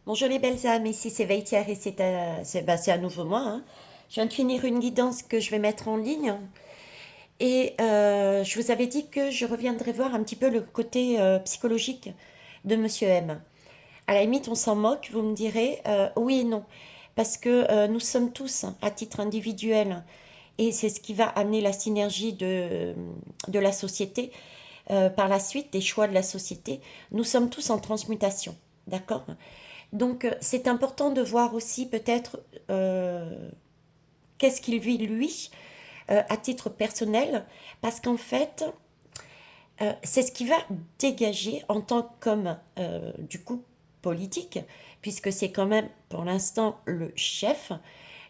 Bonjour les belles âmes, ici c'est Vaitière et c'est à nouveau moi, hein. Je viens de finir une guidance que je vais mettre en ligne et je vous avais dit que je reviendrai voir un petit peu le côté psychologique de Monsieur M. À la limite, on s'en moque, vous me direz oui et non, parce que nous sommes tous à titre individuel et c'est ce qui va amener la synergie de la société par la suite, des choix de la société. Nous sommes tous en transmutation, d'accord? Donc, c'est important de voir aussi peut-être qu'est-ce qu'il vit lui à titre personnel, parce qu'en fait, c'est ce qui va dégager en tant qu'homme du coup politique, puisque c'est quand même pour l'instant le chef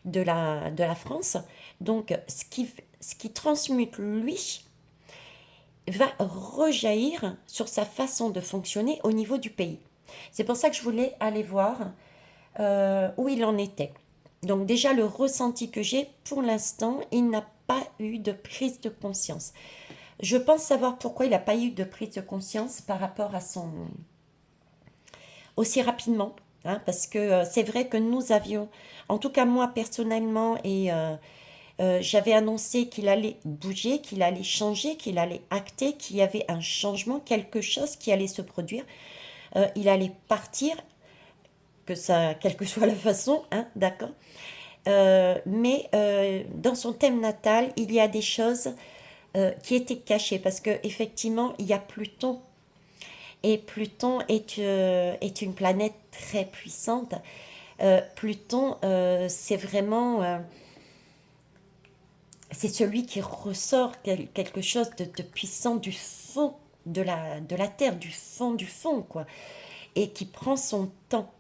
de la France. Donc, ce qui transmute lui va rejaillir sur sa façon de fonctionner au niveau du pays. C'est pour ça que je voulais aller voir où il en était. Donc déjà, le ressenti que j'ai, pour l'instant, il n'a pas eu de prise de conscience. Je pense savoir pourquoi il n'a pas eu de prise de conscience par rapport à son... aussi rapidement, hein, parce que c'est vrai que nous avions, en tout cas moi personnellement, et j'avais annoncé qu'il allait bouger, qu'il allait changer, qu'il allait acter, qu'il y avait un changement, quelque chose qui allait se produire. Il allait partir, que ça, quelle que soit la façon, hein, d'accord. Mais dans son thème natal, il y a des choses qui étaient cachées parce que effectivement, il y a Pluton et Pluton est une planète très puissante. Pluton, c'est vraiment, c'est celui qui ressort quelque chose de puissant du fond de la terre, du fond, quoi, et qui prend son temps.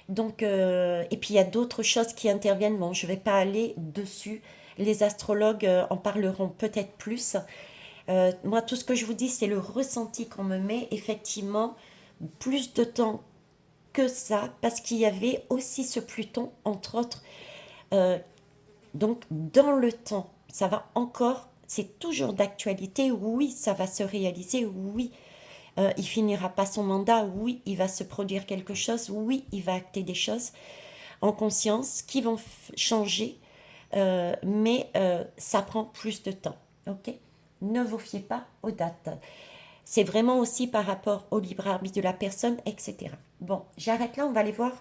Donc, et puis il y a d'autres choses qui interviennent. Bon, je ne vais pas aller dessus. Les astrologues en parleront peut-être plus. Moi, tout ce que je vous dis, c'est le ressenti qu'on me met. Effectivement, plus de temps que ça, parce qu'il y avait aussi ce Pluton, entre autres. Euh, donc, dans le temps, ça va encore, c'est toujours d'actualité. Oui, ça va se réaliser. Oui, il finira pas son mandat. Oui, il va se produire quelque chose. Oui, il va acter des choses en conscience qui vont changer, mais ça prend plus de temps. Ok. Ne vous fiez pas aux dates. C'est vraiment aussi par rapport au libre arbitre de la personne, etc. Bon, j'arrête là, on va aller voir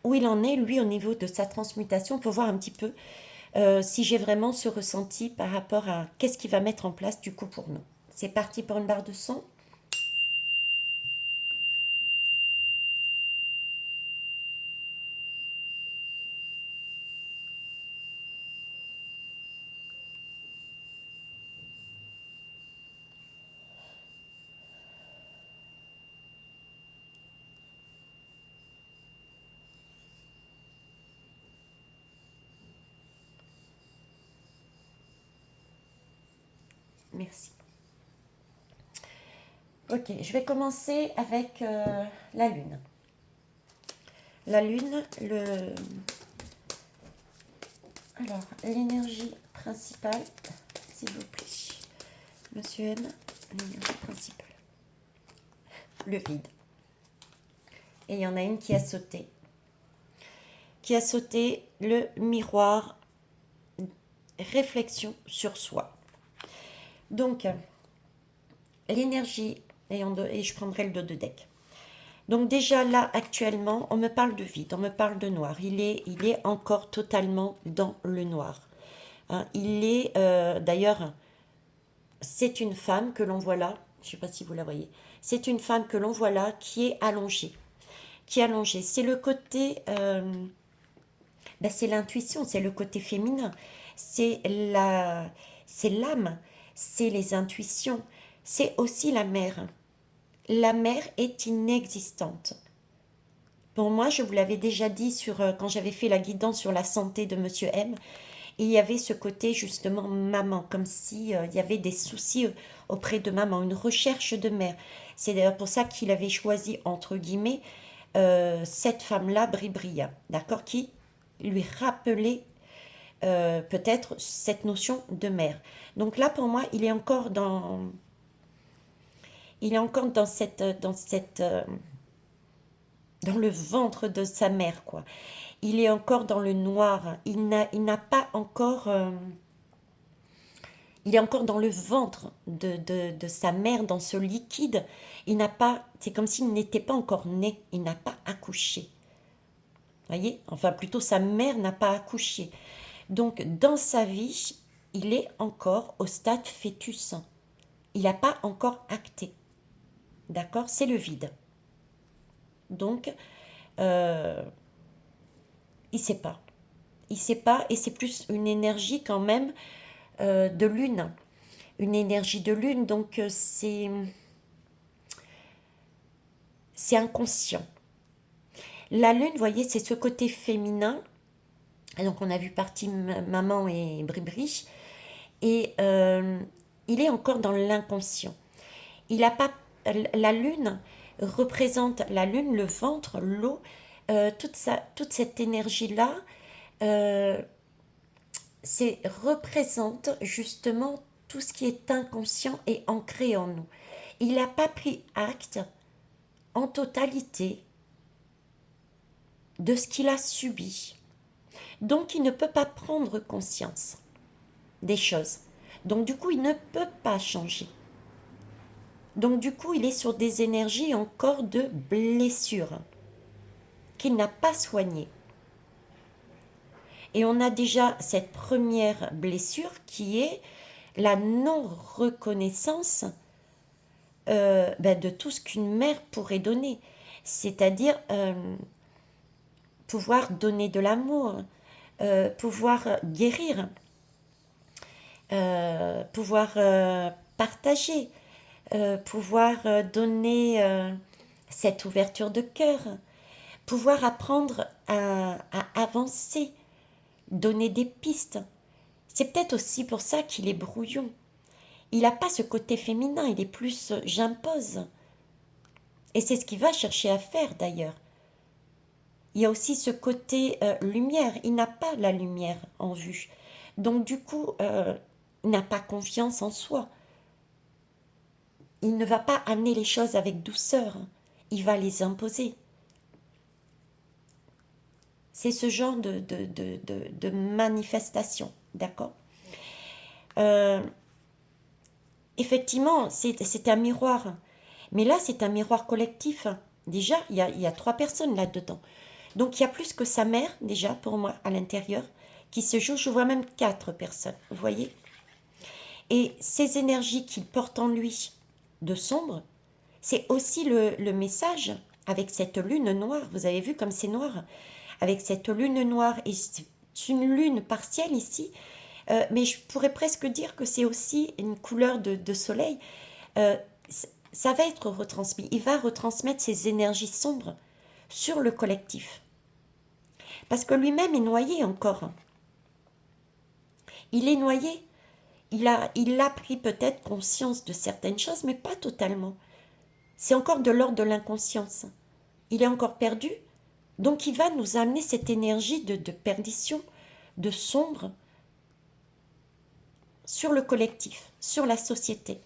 où il en est, lui, au niveau de sa transmutation, pour voir un petit peu si j'ai vraiment ce ressenti par rapport à qu'est-ce qu'il va mettre en place du coup pour nous. C'est parti pour une barre de son. Merci. Ok, je vais commencer avec la Lune. La Lune, alors, l'énergie principale, s'il vous plaît. Monsieur M, l'énergie principale. Le vide. Et il y en a une qui a sauté. Qui a sauté le miroir, réflexion sur soi. Donc, l'énergie, et je prendrai le dos de deck. Donc déjà là, actuellement, on me parle de vide, on me parle de noir. Il est encore totalement dans le noir. Hein, il est, d'ailleurs, c'est une femme que l'on voit là, je ne sais pas si vous la voyez, c'est une femme que l'on voit là qui est allongée. Qui est allongée. C'est le côté, ben c'est l'intuition, c'est le côté féminin, c'est c'est l'âme, c'est les intuitions, c'est aussi la mère. La mère est inexistante. Pour moi, je vous l'avais déjà dit quand j'avais fait la guidance sur la santé de Monsieur M, il y avait ce côté justement maman, comme si il y avait des soucis auprès de maman, une recherche de mère. C'est d'ailleurs pour ça qu'il avait choisi entre guillemets cette femme-là, Bribria, d'accord, qui lui rappelait peut-être cette notion de mère. Donc là, pour moi, il est encore dans cette dans le ventre de sa mère, quoi. Il est encore dans le noir. Il n'a pas encore... il est encore dans le ventre de sa mère, dans ce liquide. Il n'a pas... C'est comme s'il n'était pas encore né. Il n'a pas accouché. Voyez? Enfin, plutôt, sa mère n'a pas accouché. Donc, dans sa vie, il est encore au stade fœtus. Il n'a pas encore acté. D'accord? C'est le vide. Donc, euh, il ne sait pas. Il ne sait pas, et c'est plus une énergie quand même de lune. Une énergie de lune, donc c'est inconscient. La lune, vous voyez, c'est ce côté féminin. Donc, on a vu partie maman et bribri. Et il est encore dans l'inconscient. Il a pas... La lune représente la lune, le ventre, l'eau, toute cette énergie-là, euh, représente justement tout ce qui est inconscient et ancré en nous. Il n'a pas pris acte en totalité de ce qu'il a subi. Donc il ne peut pas prendre conscience des choses. Donc du coup, il ne peut pas changer. Donc du coup, il est sur des énergies encore de blessures qu'il n'a pas soignées. Et on a déjà cette première blessure qui est la non-reconnaissance de tout ce qu'une mère pourrait donner. C'est-à-dire pouvoir donner de l'amour, pouvoir guérir, pouvoir partager, pouvoir donner cette ouverture de cœur, pouvoir apprendre à avancer, donner des pistes. C'est peut-être aussi pour ça qu'il est brouillon. Il n'a pas ce côté féminin, il est plus j'impose. Et c'est ce qu'il va chercher à faire d'ailleurs. Il y a aussi ce côté lumière, il n'a pas la lumière en vue. Donc du coup, il n'a pas confiance en soi. Il ne va pas amener les choses avec douceur, il va les imposer. C'est ce genre de manifestation, d'accord? euh, Effectivement, c'est un miroir. Mais là, c'est un miroir collectif. Déjà, il y a trois personnes là-dedans. Donc, il y a plus que sa mère, déjà, pour moi, à l'intérieur, qui se joue. Je vois même quatre personnes, vous voyez? Et ces énergies qu'il porte en lui de sombre, c'est aussi le message avec cette lune noire. Vous avez vu comme c'est noir? Avec cette lune noire, et c'est une lune partielle ici, mais je pourrais presque dire que c'est aussi une couleur de soleil. Euh, ça va être retransmis. Il va retransmettre ses énergies sombres sur le collectif. Parce que lui-même est noyé encore. Il est noyé. Il a pris peut-être conscience de certaines choses, mais pas totalement. C'est encore de l'ordre de l'inconscience. Il est encore perdu. Donc il va nous amener cette énergie de perdition, de sombre, sur le collectif, sur la société.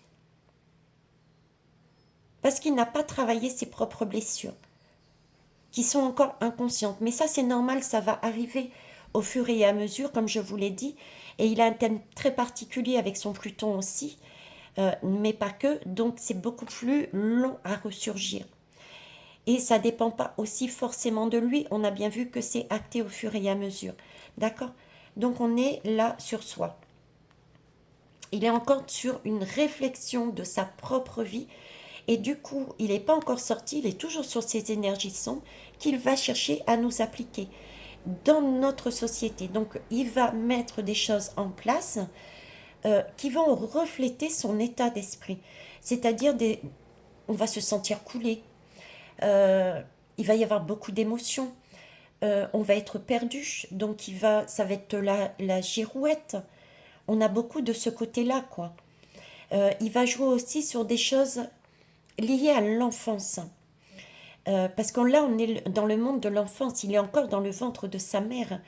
Parce qu'il n'a pas travaillé ses propres blessures, qui sont encore inconscientes. Mais ça, c'est normal, ça va arriver au fur et à mesure, comme je vous l'ai dit. Et il a un thème très particulier avec son Pluton aussi, mais pas que. Donc, c'est beaucoup plus long à ressurgir. Et ça ne dépend pas aussi forcément de lui. On a bien vu que c'est acté au fur et à mesure. D'accord? Donc, on est là sur soi. Il est encore sur une réflexion de sa propre vie. Et du coup, il n'est pas encore sorti, il est toujours sur ces énergies sombres qu'il va chercher à nous appliquer dans notre société. Donc, il va mettre des choses en place qui vont refléter son état d'esprit. C'est-à-dire, on va se sentir coulé, il va y avoir beaucoup d'émotions, on va être perdu, donc ça va être la girouette. On a beaucoup de ce côté-là, quoi. Il va jouer aussi sur des choses liées à l'enfance. Parce que là, on est dans le monde de l'enfance, il est encore dans le ventre de sa mère.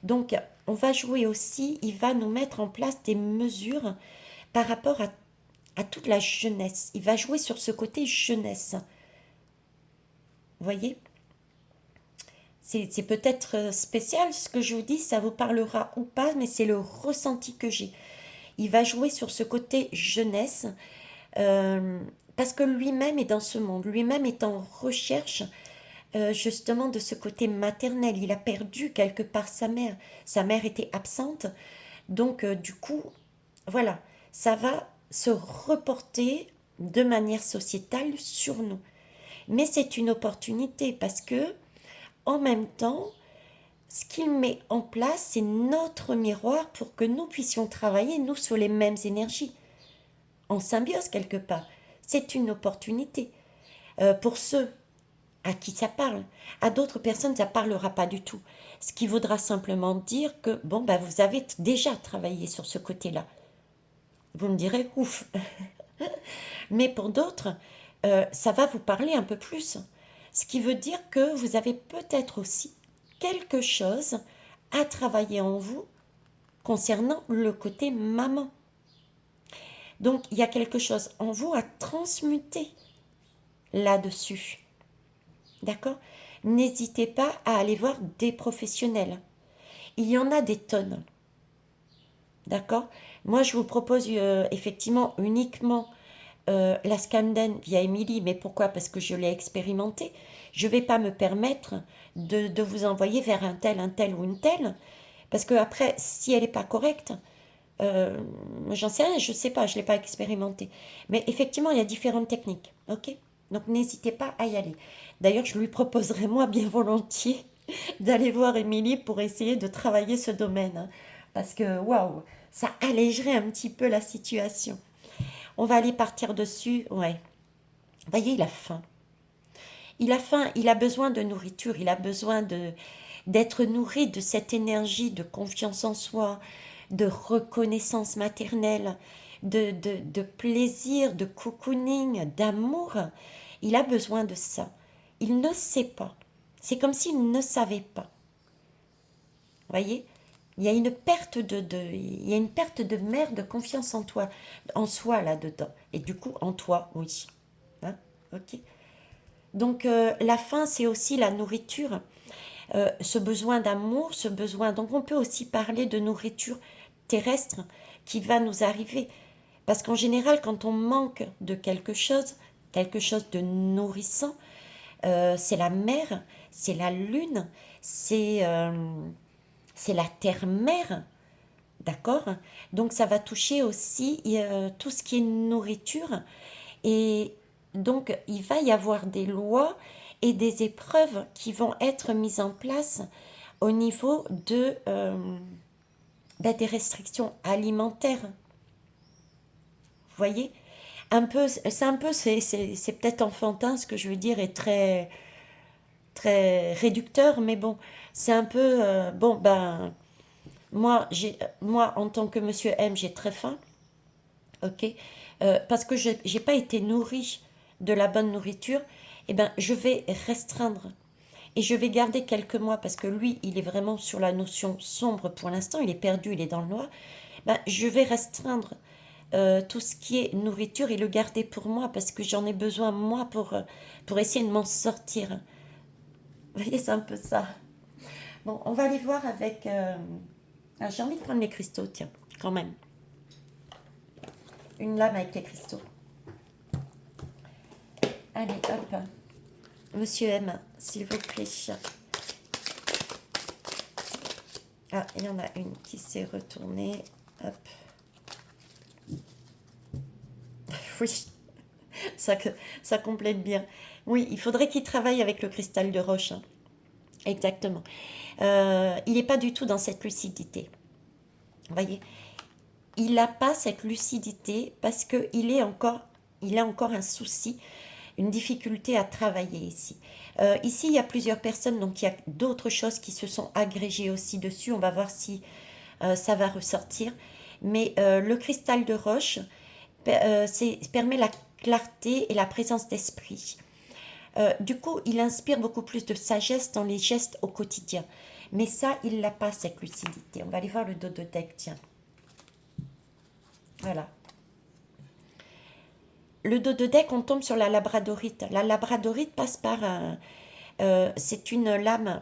Donc, on va jouer aussi, il va nous mettre en place des mesures par rapport à toute la jeunesse. Il va jouer sur ce côté jeunesse. Vous voyez? C'est peut-être spécial ce que je vous dis, ça vous parlera ou pas, mais c'est le ressenti que j'ai. Il va jouer sur ce côté jeunesse, euh, parce que lui-même est dans ce monde, lui-même est en recherche justement de ce côté maternel. Il a perdu quelque part sa mère. Sa mère était absente, donc du coup, voilà, ça va se reporter de manière sociétale sur nous. Mais c'est une opportunité parce que, en même temps, ce qu'il met en place, c'est notre miroir pour que nous puissions travailler, nous, sur les mêmes énergies, en symbiose quelque part. C'est une opportunité. Pour ceux à qui ça parle, à d'autres personnes, ça ne parlera pas du tout. Ce qui voudra simplement dire que, bon, bah, vous avez déjà travaillé sur ce côté-là. Vous me direz, ouf. Mais pour d'autres, ça va vous parler un peu plus. Ce qui veut dire que vous avez peut-être aussi quelque chose à travailler en vous concernant le côté maman. Donc, il y a quelque chose en vous à transmuter là-dessus. D'accord? N'hésitez pas à aller voir des professionnels. Il y en a des tonnes. D'accord? Moi, je vous propose effectivement uniquement la Scanden via Émilie. Mais pourquoi? Parce que je l'ai expérimenté. Je ne vais pas me permettre de vous envoyer vers un tel ou une telle. Parce que après, si elle n'est pas correcte, euh, j'en sais rien, je ne sais pas, je ne l'ai pas expérimenté. Mais effectivement, il y a différentes techniques. Ok? Donc n'hésitez pas à y aller. D'ailleurs, je lui proposerai moi bien volontiers d'aller voir Émilie pour essayer de travailler ce domaine, hein. Parce que waouh, ça allégerait un petit peu la situation. On va aller partir dessus. Ouais. Vous voyez, il a faim. Il a faim, il a besoin de nourriture, il a besoin d'être nourri de cette énergie de confiance en soi, de reconnaissance maternelle, de plaisir, de cocooning, d'amour. Il a besoin de ça. Il ne sait pas. C'est comme s'il ne savait pas. Vous voyez? Il y a une perte il y a une perte de mère de confiance en toi, en soi là-dedans. Et du coup, en toi, oui. Hein? Ok. Donc, la faim, c'est aussi la nourriture. Ce besoin d'amour, ce besoin. Donc, on peut aussi parler de nourriture terrestre qui va nous arriver. Parce qu'en général, quand on manque de quelque chose de nourrissant, c'est la mer, c'est la lune, c'est la terre-mère, d'accord? Donc ça va toucher aussi tout ce qui est nourriture. Et donc il va y avoir des lois et des épreuves qui vont être mises en place au niveau des restrictions alimentaires. Vous voyez? C'est peut-être enfantin ce que je veux dire est très, très réducteur, mais bon, c'est un peu, bon, ben, moi, en tant que monsieur M, j'ai très faim, ok? Parce que je n'ai pas été nourrie de la bonne nourriture, eh ben, je vais restreindre. Et je vais garder quelques mois parce que lui, il est vraiment sur la notion sombre pour l'instant, il est perdu, il est dans le noir. Ben, je vais restreindre tout ce qui est nourriture et le garder pour moi parce que j'en ai besoin moi pour essayer de m'en sortir. Vous voyez, c'est un peu ça. Bon, on va aller voir avec... ah, j'ai envie de prendre les cristaux, tiens, quand même. Une lame avec les cristaux. Allez, hop. Monsieur M, s'il vous plaît. Ah, il y en a une qui s'est retournée. Hop. Oui, ça, ça complète bien. Oui, il faudrait qu'il travaille avec le cristal de roche, hein. Exactement. Il n'est pas du tout dans cette lucidité. Vous voyez, il n'a pas cette lucidité parce il a encore un souci, une difficulté à travailler ici. Ici, il y a plusieurs personnes, donc il y a d'autres choses qui se sont agrégées aussi dessus. On va voir si ça va ressortir. Mais le cristal de roche permet la clarté et la présence d'esprit. Du coup, il inspire beaucoup plus de sagesse dans les gestes au quotidien. Mais ça, il n'a pas, cette lucidité. On va aller voir le dos de deck, tiens. Voilà. Le dos de deck, on tombe sur la labradorite. La labradorite passe par un... c'est une lame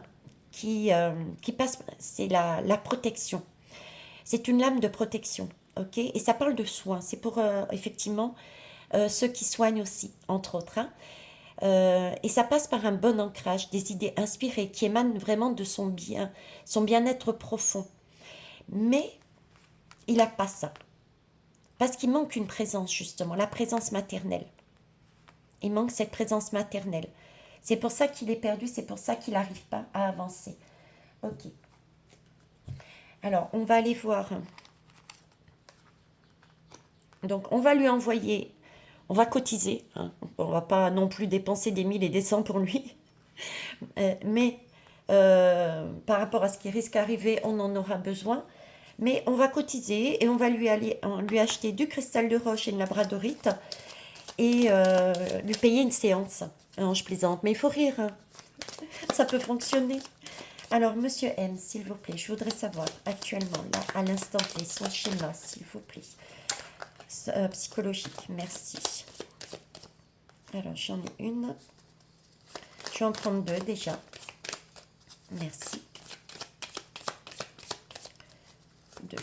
qui passe, c'est la protection. C'est une lame de protection, ok? Et ça parle de soins. C'est pour, effectivement, ceux qui soignent aussi, entre autres, hein. Et ça passe par un bon ancrage, des idées inspirées qui émanent vraiment de son bien-être profond. Mais il n'a pas ça. Parce qu'il manque une présence, justement, la présence maternelle. Il manque cette présence maternelle. C'est pour ça qu'il est perdu, c'est pour ça qu'il n'arrive pas à avancer. Ok. Alors, on va aller voir. Donc, on va lui envoyer, on va cotiser, hein. On va pas non plus dépenser des 1000 et des cents pour lui. Mais par rapport à ce qui risque d'arriver, on en aura besoin. Mais on va cotiser et on va lui acheter du cristal de roche et une labradorite et lui payer une séance. Non, je plaisante, mais il faut rire, hein. Ça peut fonctionner. Alors, monsieur M, s'il vous plaît, je voudrais savoir actuellement, là, à l'instant T, son schéma, s'il vous plaît. Psychologique, merci. Alors, j'en ai une. Je vais en prendre deux déjà. Merci. Deux.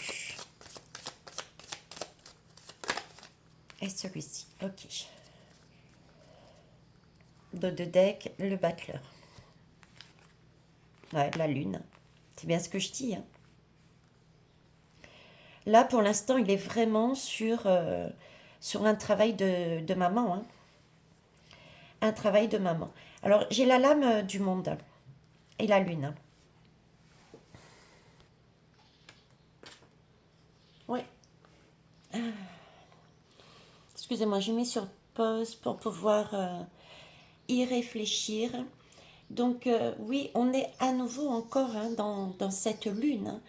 Et celui-ci, ok. Dos de deck, le battleur. Ouais, la lune. C'est bien ce que je dis, hein. Là, pour l'instant, il est vraiment sur un travail de maman, hein. Un travail de maman. Alors, j'ai la lame du monde et la lune. Oui. Excusez-moi, j'ai mis sur pause pour pouvoir y réfléchir. Donc, oui, on est à nouveau encore, hein, dans cette lune, hein.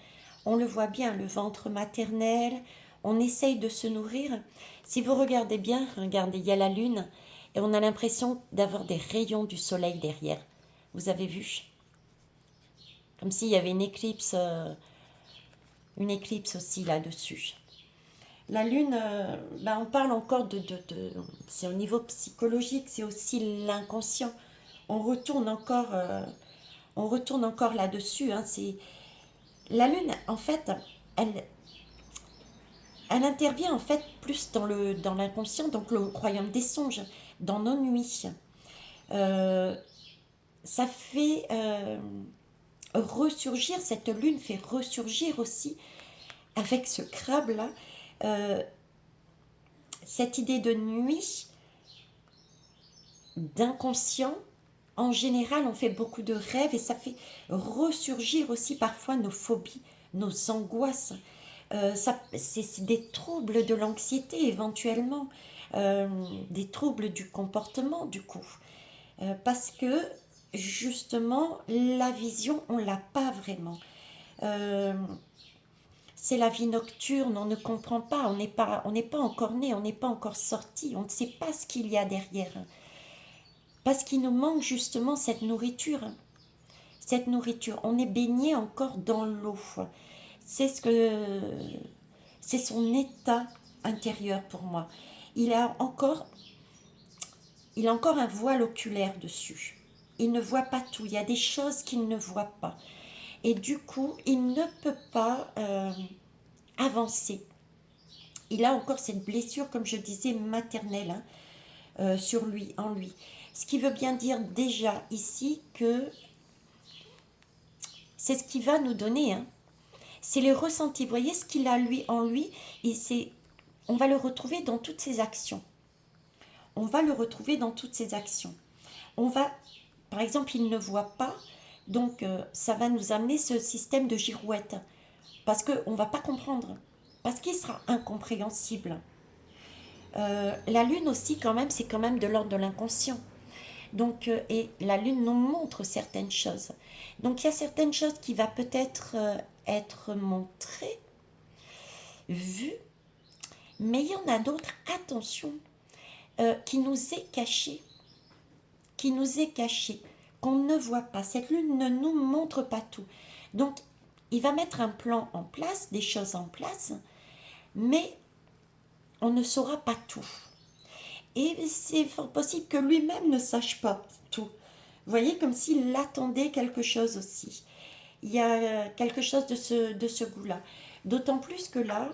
On le voit bien, le ventre maternel, on essaye de se nourrir. Si vous regardez bien, regardez, il y a la lune et on a l'impression d'avoir des rayons du soleil derrière. Vous avez vu? Comme s'il y avait une éclipse aussi là-dessus. La lune, ben on parle encore c'est au niveau psychologique, c'est aussi l'inconscient. On retourne encore, on retourne encore là-dessus, hein. La lune, en fait, elle, elle intervient en fait plus dans l'inconscient, donc le royaume des songes, dans nos nuits. Euh, Ça fait ressurgir, cette lune fait ressurgir aussi avec ce crabe-là, euh, cette idée de nuit, d'inconscient. En général, on fait beaucoup de rêves et ça fait ressurgir aussi parfois nos phobies, nos angoisses. C'est des troubles de l'anxiété éventuellement, des troubles du comportement du coup. Parce que justement, la vision, on l'a pas vraiment. Euh, c'est la vie nocturne, on ne comprend pas, on n'est pas encore né, on n'est pas encore sorti, on ne sait pas ce qu'il y a derrière. Parce qu'il nous manque justement cette nourriture. Cette nourriture, on est baigné encore dans l'eau. C'est ce que, c'est son état intérieur pour moi. Il a encore, il a encore un voile oculaire dessus. Il ne voit pas tout. Il y a des choses qu'il ne voit pas. Et du coup, il ne peut pas avancer. Il a encore cette blessure, comme je disais, maternelle, hein, sur lui, en lui. Ce qui veut bien dire déjà ici que c'est ce qui va nous donner, hein. C'est les ressentis. Vous voyez ce qu'il a lui en lui, et on va le retrouver dans toutes ses actions. On va le retrouver dans toutes ses actions. On va, par exemple, il ne voit pas, donc ça va nous amener ce système de girouette, parce qu'on ne va pas comprendre, parce qu'il sera incompréhensible. La lune aussi, quand même, c'est quand même de l'ordre de l'inconscient. Donc, et la lune nous montre certaines choses. Donc, il y a certaines choses qui va peut-être être montrées, vues, mais il y en a d'autres, attention, qui nous est cachée, qui nous est cachée, qu'on ne voit pas. Cette lune ne nous montre pas tout. Donc, il va mettre un plan en place, des choses en place, mais on ne saura pas tout. Et c'est fort possible que lui-même ne sache pas tout. Vous voyez, comme s'il attendait quelque chose aussi. il y a quelque chose de ce goût-là. D'autant plus que là,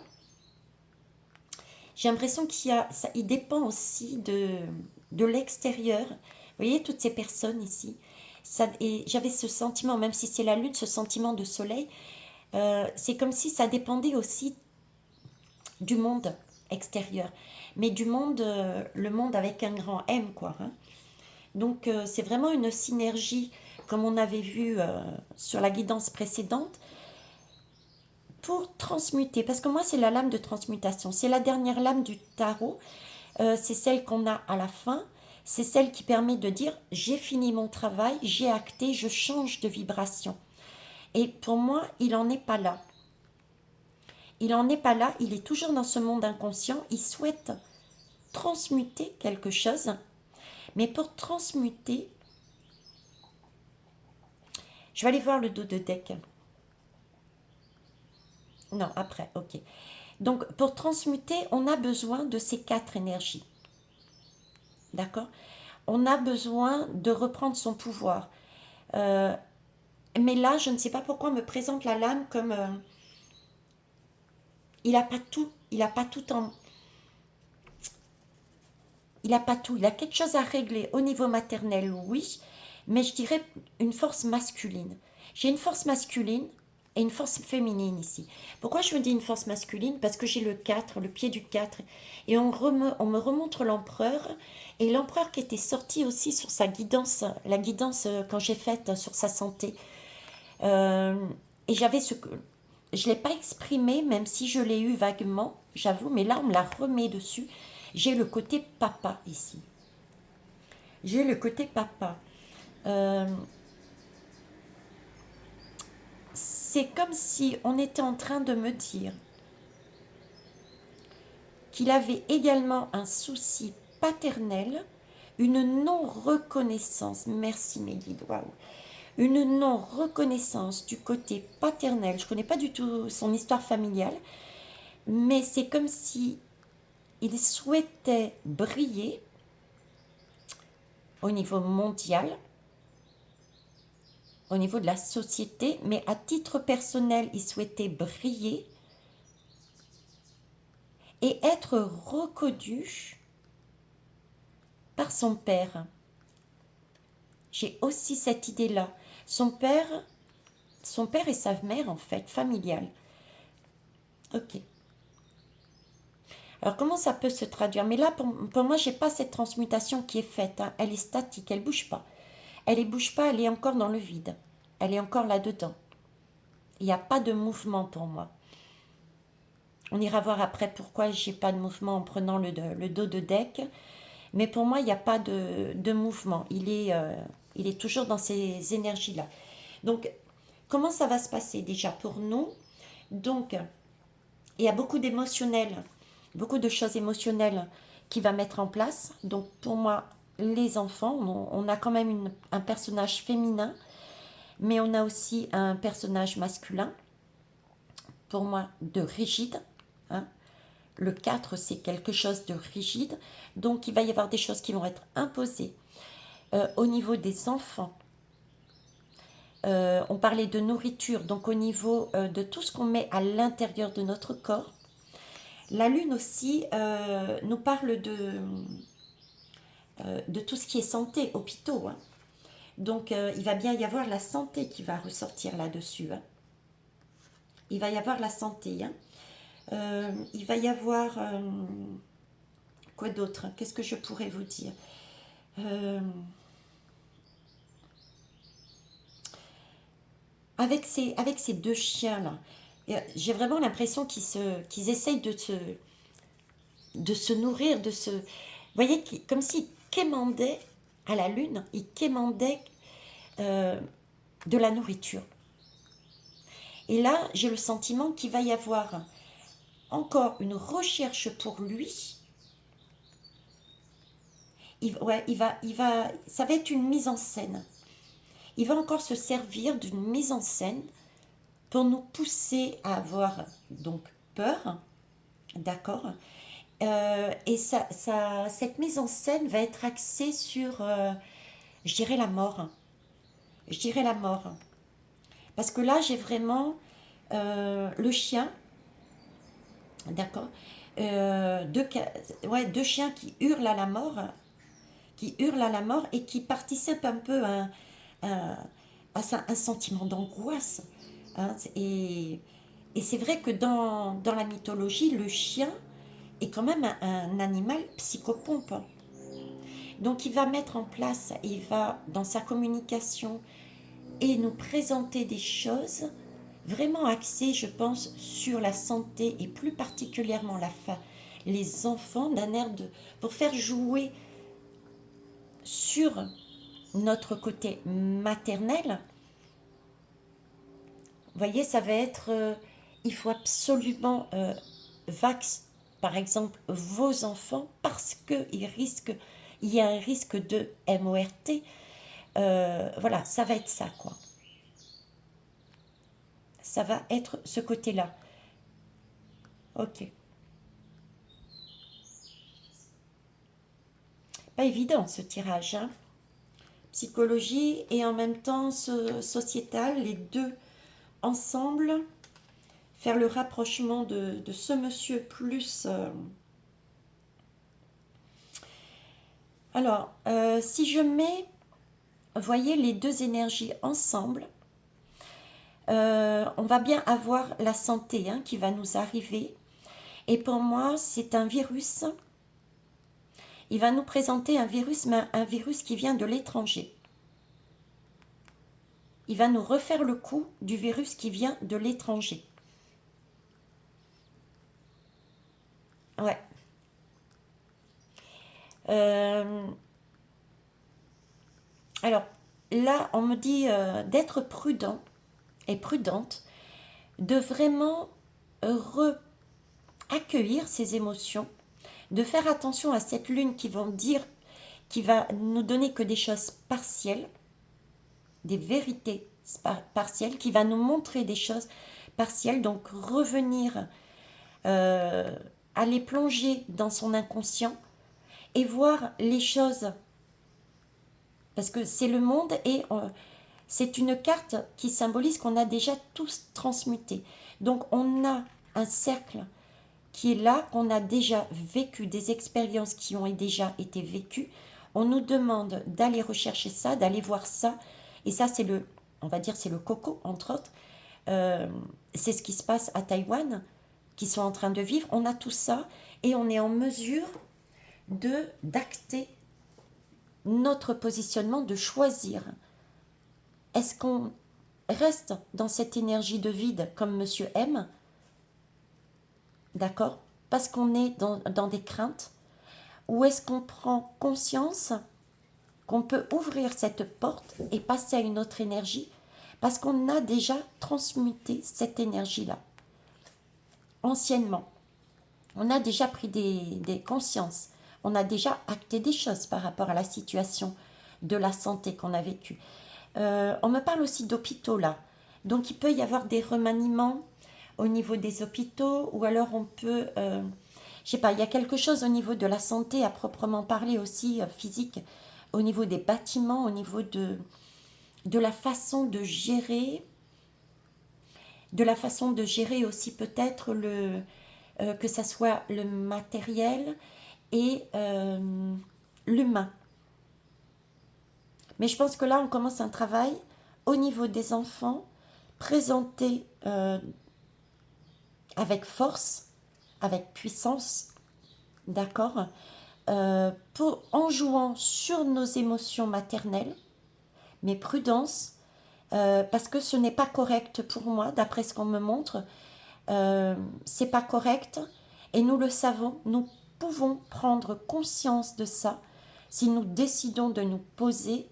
j'ai l'impression il dépend aussi de l'extérieur. Vous voyez, toutes ces personnes ici. Ça, et j'avais ce sentiment, même si c'est la lune, ce sentiment de soleil, c'est comme si ça dépendait aussi du monde extérieur. Mais du monde, le monde avec un grand M, quoi. Hein. Donc, c'est vraiment une synergie, comme on avait vu sur la guidance précédente, pour transmuter. Parce que moi, c'est la lame de transmutation. C'est la dernière lame du tarot. C'est celle qu'on a à la fin. C'est celle qui permet de dire, j'ai fini mon travail, j'ai acté, je change de vibration. Et pour moi, il n'en est pas là. Il n'en est pas là, il est toujours dans ce monde inconscient. Il souhaite transmuter quelque chose. Mais pour transmuter, je vais aller voir le dos de deck. Non, après, ok. Donc, pour transmuter, on a besoin de ces 4 énergies. D'accord? On a besoin de reprendre son pouvoir. Euh, mais là, je ne sais pas pourquoi on me présente la lame comme... il n'a pas tout. Il n'a pas tout en... Il n'a pas tout. Il a quelque chose à régler au niveau maternel, oui. Mais je dirais une force masculine. J'ai une force masculine et une force féminine ici. Pourquoi je me dis une force masculine? Parce que j'ai le 4, le pied du 4. Et on me remontre l'empereur. Et l'empereur qui était sorti aussi sur sa guidance, la guidance quand j'ai faite sur sa santé. Euh, et j'avais ce que... Je ne l'ai pas exprimé, même si je l'ai eu vaguement, j'avoue, mais là, on me la remet dessus. J'ai le côté papa ici. J'ai le côté papa. Euh, c'est comme si on était en train de me dire qu'il avait également un souci paternel, une non-reconnaissance. Merci Mélide, waouh. Une non-reconnaissance du côté paternel. Je ne connais pas du tout son histoire familiale, mais c'est comme si il souhaitait briller au niveau mondial, au niveau de la société, mais à titre personnel, il souhaitait briller et être reconnu par son père. J'ai aussi cette idée-là. Son père et sa mère, en fait, familiale. Ok. Alors, comment ça peut se traduire? Mais là, pour moi, j'ai pas cette transmutation qui est faite. Hein. Elle est statique, elle bouge pas. Elle ne bouge pas, elle est encore dans le vide. Elle est encore là-dedans. Il n'y a pas de mouvement pour moi. On ira voir après pourquoi j'ai pas de mouvement en prenant le dos de deck. Mais pour moi, il n'y a pas de mouvement. Il est toujours dans ces énergies-là. Donc, comment ça va se passer déjà pour nous? Donc, il y a beaucoup d'émotionnel, beaucoup de choses émotionnelles qui va mettre en place. Donc, pour moi, les enfants, on a quand même un personnage féminin, mais on a aussi un personnage masculin, pour moi, de rigide. Hein. Le 4, c'est quelque chose de rigide. Donc, il va y avoir des choses qui vont être imposées. Au niveau des enfants, on parlait de nourriture, donc au niveau de tout ce qu'on met à l'intérieur de notre corps. La lune aussi nous parle de tout ce qui est santé, hôpitaux. Hein. Donc, il va bien y avoir la santé qui va ressortir là-dessus. Hein. Il va y avoir la santé. Hein. Il va y avoir... quoi d'autre? Qu'est-ce que je pourrais vous dire? Avec ces 2 chiens-là, j'ai vraiment l'impression qu'ils essayent de se nourrir, Vous voyez, comme s'ils quémandaient à la lune, ils quémandaient de la nourriture. Et là, j'ai le sentiment qu'il va y avoir encore une recherche pour lui. Ça va être une mise en scène. Il va encore se servir d'une mise en scène pour nous pousser à avoir donc peur, d'accord. Et cette mise en scène va être axée sur, je dirais la mort. Je dirais la mort. Parce que là, j'ai vraiment le chien, d'accord, ouais, deux chiens qui hurlent à la mort et qui participent un peu à, un sentiment d'angoisse. Hein. Et c'est vrai que dans la mythologie, le chien est quand même un animal psychopompe. Donc il va mettre en place, il va dans sa communication et nous présenter des choses vraiment axées, je pense, sur la santé et plus particulièrement les enfants d'un air de pour faire jouer sur notre côté maternel. Vous voyez, ça va être il faut absolument vax par exemple vos enfants parce que il y a un risque de MORT. Voilà, ça va être ça quoi. Ça va être ce côté-là. Ok. Pas évident ce tirage, hein. Psychologie et en même temps sociétal, les deux ensemble, faire le rapprochement de ce monsieur plus... Alors, si je mets, voyez les deux énergies ensemble, on va bien avoir la santé hein, qui va nous arriver. Et pour moi, c'est un virus. Il va nous présenter un virus, mais un virus qui vient de l'étranger. Il va nous refaire le coup du virus qui vient de l'étranger. Ouais. Euh, alors, là, on me dit d'être prudent et prudente, de vraiment accueillir ses émotions, de faire attention à cette lune qui va nous donner que des choses partielles, des vérités partielles, qui va nous montrer des choses partielles, donc revenir, euh, aller plonger dans son inconscient et voir les choses, parce que c'est le monde et c'est une carte qui symbolise qu'on a déjà tous transmuté. Donc on a un cercle qui est là, qu'on a déjà vécu, des expériences qui ont déjà été vécues. On nous demande d'aller rechercher ça, d'aller voir ça. Et ça, on va dire, c'est le coco, entre autres. C'est ce qui se passe à Taïwan, qui sont en train de vivre. On a tout ça et on est en mesure d'acter notre positionnement, de choisir. Est-ce qu'on reste dans cette énergie de vide comme Monsieur M, d'accord, parce qu'on est dans des craintes, ou est-ce qu'on prend conscience qu'on peut ouvrir cette porte et passer à une autre énergie parce qu'on a déjà transmuté cette énergie-là anciennement. On a déjà pris des consciences, on a déjà acté des choses par rapport à la situation de la santé qu'on a vécue. On me parle aussi d'hôpitaux là, donc il peut y avoir des remaniements au niveau des hôpitaux ou alors on peut, je sais pas, il y a quelque chose au niveau de la santé à proprement parler aussi physique, au niveau des bâtiments, au niveau de la façon de gérer aussi peut-être que ça soit le matériel et l'humain. Mais je pense que là, on commence un travail au niveau des enfants, présenté avec force, avec puissance, d'accord, en jouant sur nos émotions maternelles, mais prudence, parce que ce n'est pas correct pour moi, d'après ce qu'on me montre, c'est pas correct, et nous le savons, nous pouvons prendre conscience de ça si nous décidons de nous poser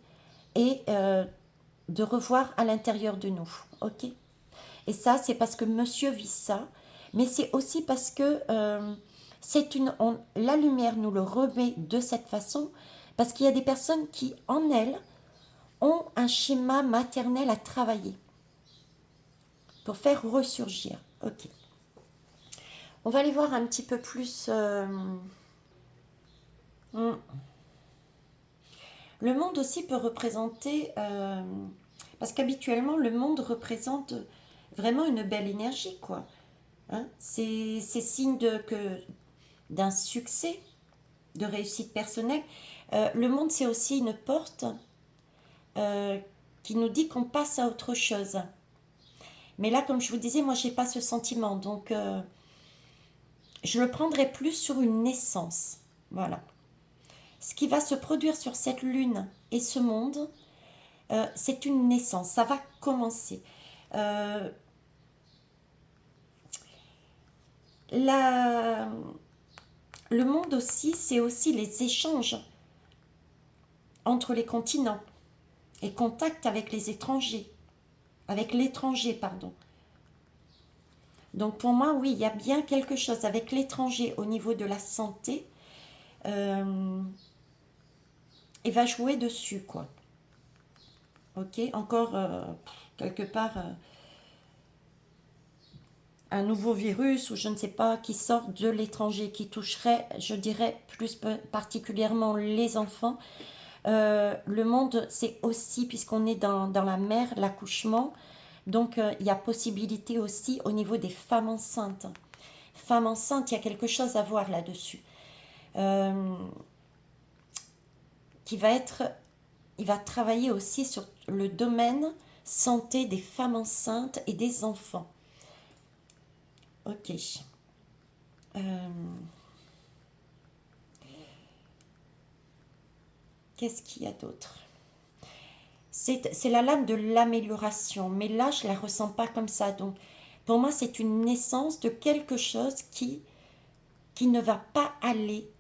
et de revoir à l'intérieur de nous, ok. Et ça, c'est parce que monsieur vit ça, mais c'est aussi parce que la lumière nous le remet de cette façon, parce qu'il y a des personnes qui, en elles, ont un schéma maternel à travailler pour faire ressurgir. Ok. On va aller voir un petit peu plus. Le monde aussi peut représenter Parce qu'habituellement, le monde représente vraiment une belle énergie, quoi. Hein. C'est signe d'un succès, de réussite personnelle. Le monde, c'est aussi une porte euh, qui nous dit qu'on passe à autre chose. Mais là, comme je vous disais, moi, j'ai pas ce sentiment. Donc, je le prendrai plus sur une naissance. Voilà. Ce qui va se produire sur cette lune et ce monde, c'est une naissance. Ça va commencer. Euh, la, le monde aussi, c'est aussi les échanges entre les continents et contact avec les étrangers. Avec l'étranger, pardon. Donc pour moi, oui, il y a bien quelque chose avec l'étranger au niveau de la santé euh, et va jouer dessus, quoi. Ok, encore quelque part un nouveau virus ou je ne sais pas qui sort de l'étranger, qui toucherait, je dirais, plus particulièrement les enfants. Le monde, c'est aussi, puisqu'on est dans la mer, l'accouchement, donc il y a possibilité aussi au niveau des femmes enceintes. Femmes enceintes, il y a quelque chose à voir là-dessus. Euh, qui va être, il va travailler aussi sur le domaine santé des femmes enceintes et des enfants. Ok. Euh, Qu'est-ce qu'il y a d'autre? C'est la lame de l'amélioration, mais là, je ne la ressens pas comme ça. Donc, pour moi, c'est une naissance de quelque chose qui ne va pas aller.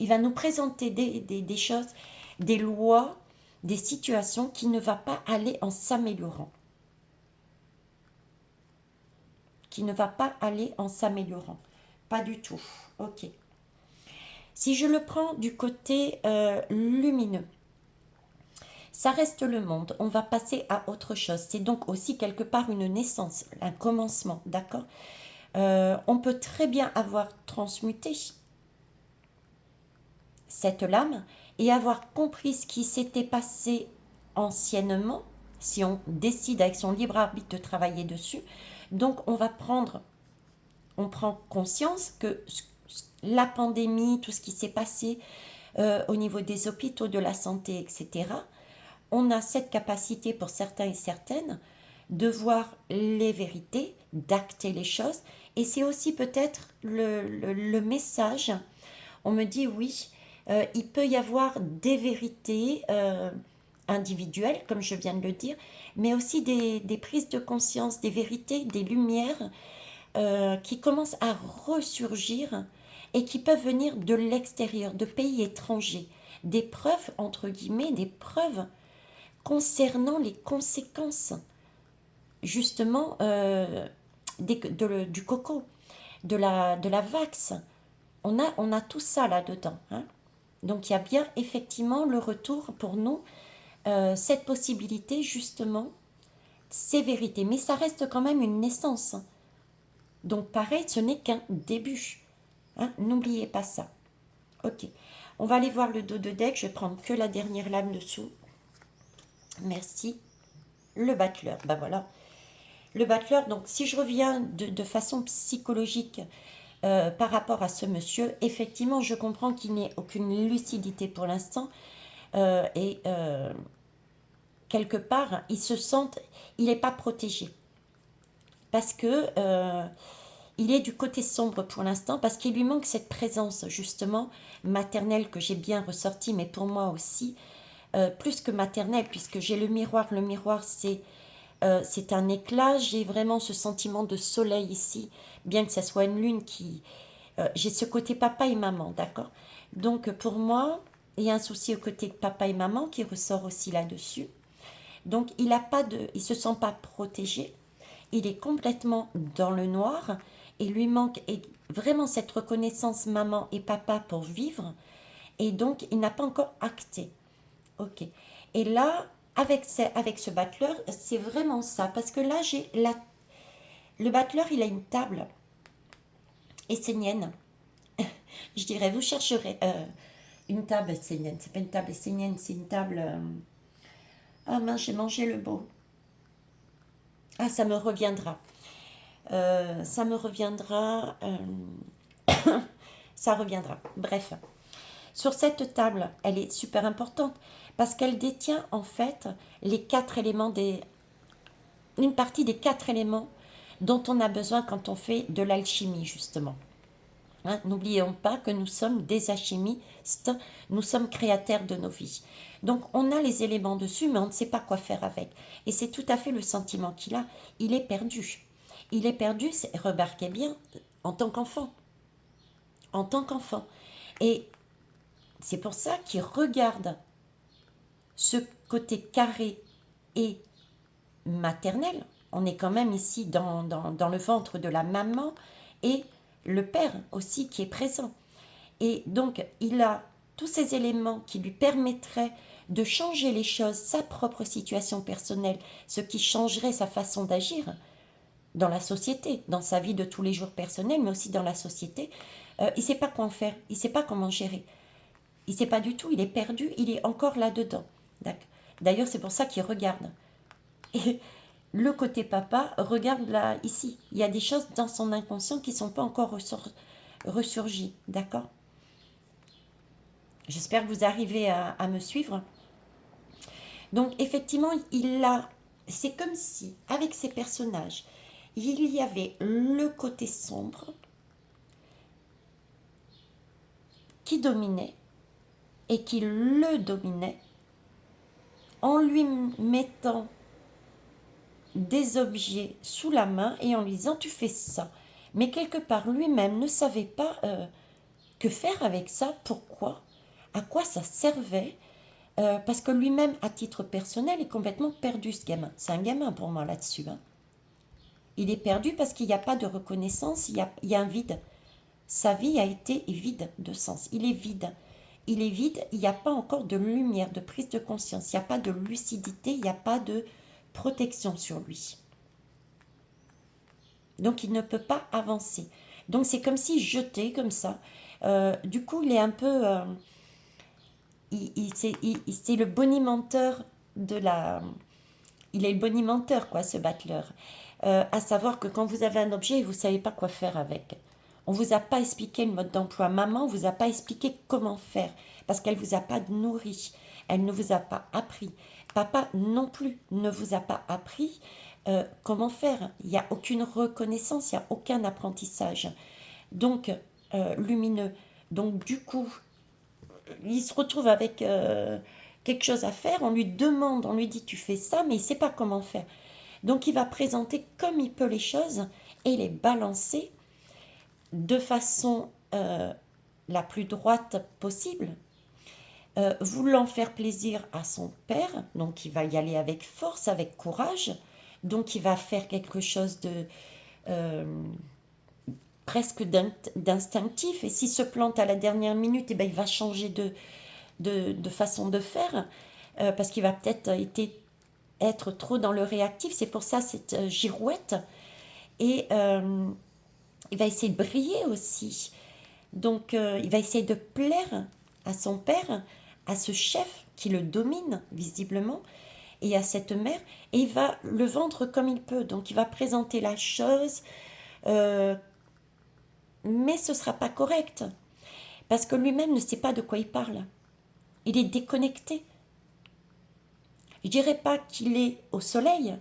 Il va nous présenter des choses, des lois, des situations qui ne va pas aller en s'améliorant. Qui ne va pas aller en s'améliorant. Pas du tout. Ok. Si je le prends du côté lumineux, ça reste le monde. On va passer à autre chose. C'est donc aussi quelque part une naissance, un commencement, d'accord. On peut très bien avoir transmuté cette lame et avoir compris ce qui s'était passé anciennement, si on décide avec son libre arbitre de travailler dessus. Donc on prend conscience que la pandémie, tout ce qui s'est passé au niveau des hôpitaux, de la santé, etc., on a cette capacité pour certains et certaines de voir les vérités, d'acter les choses. Et c'est aussi peut-être le message. On me dit oui, il peut y avoir des vérités individuelles, comme je viens de le dire, mais aussi des prises de conscience, des vérités, des lumières qui commencent à ressurgir et qui peuvent venir de l'extérieur, de pays étrangers. Des preuves, entre guillemets, des preuves concernant les conséquences, justement, du coco, de la vax. On a tout ça là-dedans. Hein. Donc il y a bien effectivement le retour pour nous, cette possibilité, justement, ces vérités. Mais ça reste quand même une naissance. Donc pareil, ce n'est qu'un début. Hein, n'oubliez pas ça. Ok. On va aller voir le dos de deck. Je vais prendre que la dernière lame dessous. Merci. Le battleur. Ben voilà. Le battleur, donc si je reviens de façon psychologique par rapport à ce monsieur, effectivement, je comprends qu'il n'ait aucune lucidité pour l'instant. Et quelque part, il n'est pas protégé. Parce que il est du côté sombre pour l'instant parce qu'il lui manque cette présence justement maternelle que j'ai bien ressortie, mais pour moi aussi, plus que maternelle, puisque j'ai le miroir. Le miroir, c'est un éclat. J'ai vraiment ce sentiment de soleil ici, bien que ça soit une lune qui... j'ai ce côté papa et maman, d'accord. Donc pour moi, il y a un souci au côté papa et maman qui ressort aussi là-dessus. Donc il se sent pas protégé. Il est complètement dans le noir et lui manque vraiment cette reconnaissance maman et papa pour vivre. Et donc, il n'a pas encore acté. Ok. Et là, avec ce battleur, c'est vraiment ça. Parce que là, le battleur, il a une table essénienne. Je dirais, vous chercherez une table essénienne. C'est pas une table essénienne, c'est une table... Ah mince, j'ai mangé le beau. Ah, ça me reviendra. Ça me reviendra. Ça reviendra. Bref. Sur cette table, elle est super importante parce qu'elle détient en fait les 4 éléments une partie des 4 éléments dont on a besoin quand on fait de l'alchimie justement. Hein, n'oublions pas que nous sommes des alchimistes, nous sommes créateurs de nos vies. Donc on a les éléments dessus, mais on ne sait pas quoi faire avec. Et c'est tout à fait le sentiment qu'il a. Il est perdu. Il est perdu, remarquez bien, en tant qu'enfant. En tant qu'enfant. Et c'est pour ça qu'il regarde ce côté carré et maternel. On est quand même ici dans le ventre de la maman et le père aussi qui est présent. Et donc, il a tous ces éléments qui lui permettraient de changer les choses, sa propre situation personnelle, ce qui changerait sa façon d'agir dans la société, dans sa vie de tous les jours personnelle, mais aussi dans la société. Il ne sait pas quoi en faire, il ne sait pas comment gérer. Il ne sait pas du tout, il est perdu, il est encore là-dedans. D'ailleurs, c'est pour ça qu'il regarde. Et le côté papa regarde là, ici. Il y a des choses dans son inconscient qui ne sont pas encore ressurgies. D'accord? J'espère que vous arrivez à me suivre. Donc, effectivement, c'est comme si, avec ces personnages, il y avait le côté sombre qui dominait et qui le dominait en lui mettant des objets sous la main et en lui disant tu fais ça. Mais quelque part lui-même ne savait pas que faire avec ça, pourquoi, à quoi ça servait, parce que lui-même à titre personnel est complètement perdu ce gamin. C'est un gamin pour moi là-dessus. Hein. Il est perdu parce qu'il n'y a pas de reconnaissance, il y a un vide. Sa vie a été vide de sens, il est vide. Il est vide, il n'y a pas encore de lumière, de prise de conscience, il n'y a pas de lucidité, il n'y a pas de protection sur lui. Donc il ne peut pas avancer. Donc c'est comme si jeté comme ça. Du coup, il est un peu... c'est le bonimenteur de la... Il est le bonimenteur, quoi, ce battleur. À savoir que quand vous avez un objet, vous ne savez pas quoi faire avec. On ne vous a pas expliqué le mode d'emploi. Maman ne vous a pas expliqué comment faire. Parce qu'elle ne vous a pas nourri. Elle ne vous a pas appris. Papa non plus ne vous a pas appris comment faire. Il n'y a aucune reconnaissance, il n'y a aucun apprentissage. Donc, lumineux. Donc, du coup, il se retrouve avec quelque chose à faire. On lui demande, on lui dit tu fais ça, mais il ne sait pas comment faire. Donc, il va présenter comme il peut les choses et les balancer de façon la plus droite possible, voulant faire plaisir à son père, donc il va y aller avec force, avec courage, donc il va faire quelque chose de presque d'instinctif, et s'il se plante à la dernière minute, eh ben, il va changer de façon de faire, parce qu'il va peut-être être trop dans le réactif, c'est pour ça cette girouette, et il va essayer de briller aussi. Donc, il va essayer de plaire à son père, à ce chef qui le domine visiblement, et à cette mère, et il va le vendre comme il peut. Donc, il va présenter la chose, mais ce ne sera pas correct, parce que lui-même ne sait pas de quoi il parle. Il est déconnecté. Je ne dirais pas qu'il est au soleil,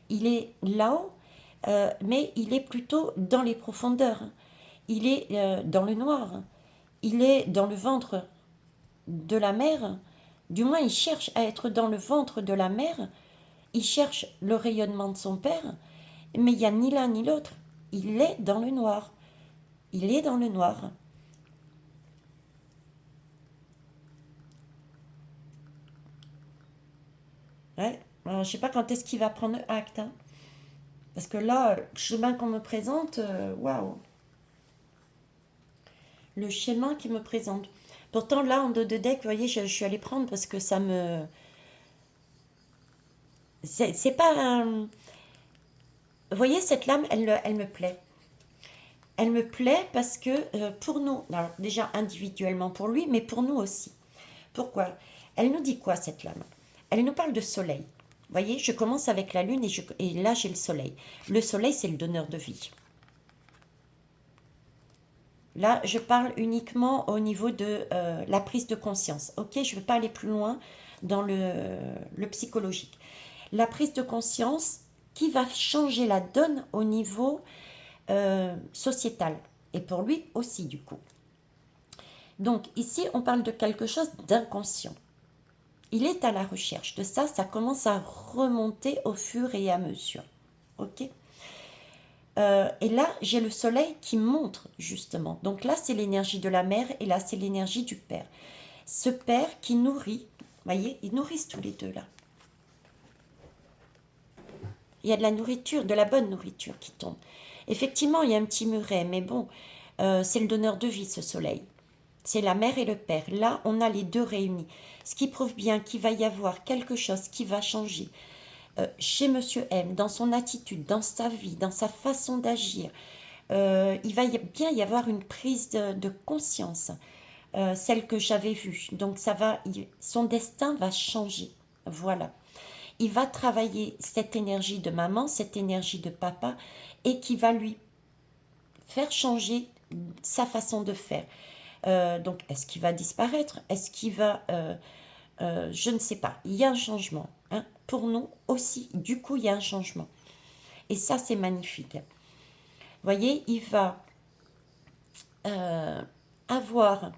il est là-haut, mais il est plutôt dans les profondeurs. Il est dans le noir. Il est dans le ventre de la mer. Du moins, il cherche à être dans le ventre de la mer. Il cherche le rayonnement de son père. Mais il n'y a ni l'un ni l'autre. Il est dans le noir. Il est dans le noir. Ouais. Alors, je ne sais pas quand est-ce qu'il va prendre acte. Hein. Parce que là, le chemin qu'on me présente, waouh. Le schéma qui me présente. Pourtant, là, en dos de deck, vous voyez, je suis allée prendre parce que ça me... C'est pas un... Vous voyez, cette lame, elle me plaît. Elle me plaît parce que pour nous, alors déjà individuellement pour lui, mais pour nous aussi. Pourquoi? Elle nous dit quoi, cette lame? Elle nous parle de soleil. voyez, je commence avec la lune et là j'ai le soleil. Le soleil, c'est le donneur de vie. Là, je parle uniquement au niveau de la prise de conscience. Ok, je ne vais pas aller plus loin dans le psychologique. La prise de conscience qui va changer la donne au niveau sociétal. Et pour lui aussi, du coup. Donc, ici, on parle de quelque chose d'inconscient. Il est à la recherche de ça. Ça commence à remonter au fur et à mesure. Ok. Et là, j'ai le soleil qui montre, justement. Donc là, c'est l'énergie de la mère et là, c'est l'énergie du père. Ce père qui nourrit, voyez, ils nourrissent tous les deux là. Il y a de la nourriture, de la bonne nourriture qui tombe. Effectivement, il y a un petit muret, mais bon, c'est le donneur de vie, ce soleil. C'est la mère et le père. Là, on a les deux réunis. Ce qui prouve bien qu'il va y avoir quelque chose qui va changer chez Monsieur M, dans son attitude, dans sa vie, dans sa façon d'agir. Il va bien y avoir une prise de conscience, celle que j'avais vue. Donc son destin va changer. Voilà. Il va travailler cette énergie de maman, cette énergie de papa, et qui va lui faire changer sa façon de faire. Donc, est-ce qu'il va disparaître? Est-ce qu'il va... je ne sais pas. Il y a un changement. Hein. Pour nous aussi, du coup, il y a un changement. Et ça, c'est magnifique. Vous voyez, il va avoir